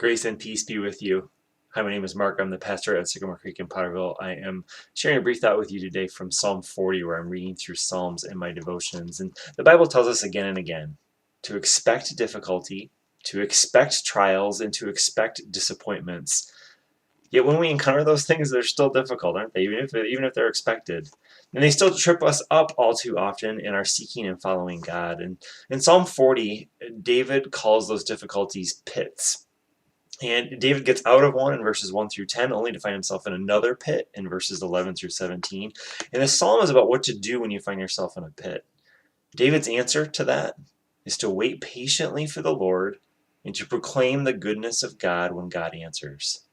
Grace and peace be with you. Hi, my name is Mark. I'm the pastor at Sycamore Creek in Potterville. I am sharing a brief thought with you today from Psalm 40, where I'm reading through Psalms in my devotions. And the Bible tells us again and again to expect difficulty, to expect trials, and to expect disappointments. Yet when we encounter those things, they're still difficult, aren't they? Even if they're expected. And they still trip us up all too often in our seeking and following God. And in Psalm 40, David calls those difficulties pits. And David gets out of one in verses 1 through 10, only to find himself in another pit in verses 11 through 17. And this psalm is about what to do when you find yourself in a pit. David's answer to that is to wait patiently for the Lord and to proclaim the goodness of God when God answers.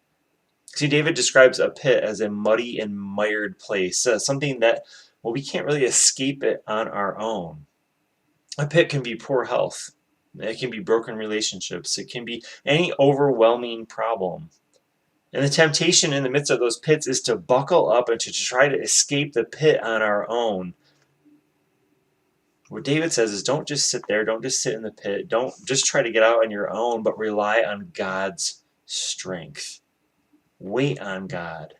See, David describes a pit as a muddy and mired place, something that, well, we can't really escape it on our own. A pit can be poor health. It can be broken relationships. It can be any overwhelming problem. And the temptation in the midst of those pits is to buckle up and to try to escape the pit on our own. What David says is don't just sit there. Don't just sit in the pit. Don't just try to get out on your own, but rely on God's strength. Wait on God.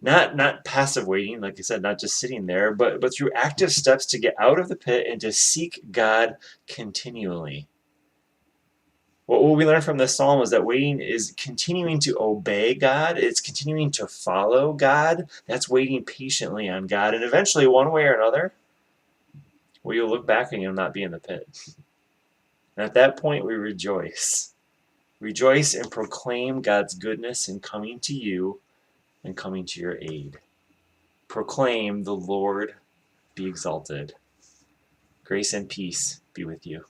Not passive waiting, like I said, not just sitting there, but through active steps to get out of the pit and to seek God continually. What we learn from this psalm is that waiting is continuing to obey God. It's continuing to follow God. That's waiting patiently on God. And eventually, one way or another, well, you'll look back and you'll not be in the pit. And at that point, we rejoice. Rejoice and proclaim God's goodness in coming to you and coming to your aid. Proclaim the Lord be exalted. Grace and peace be with you.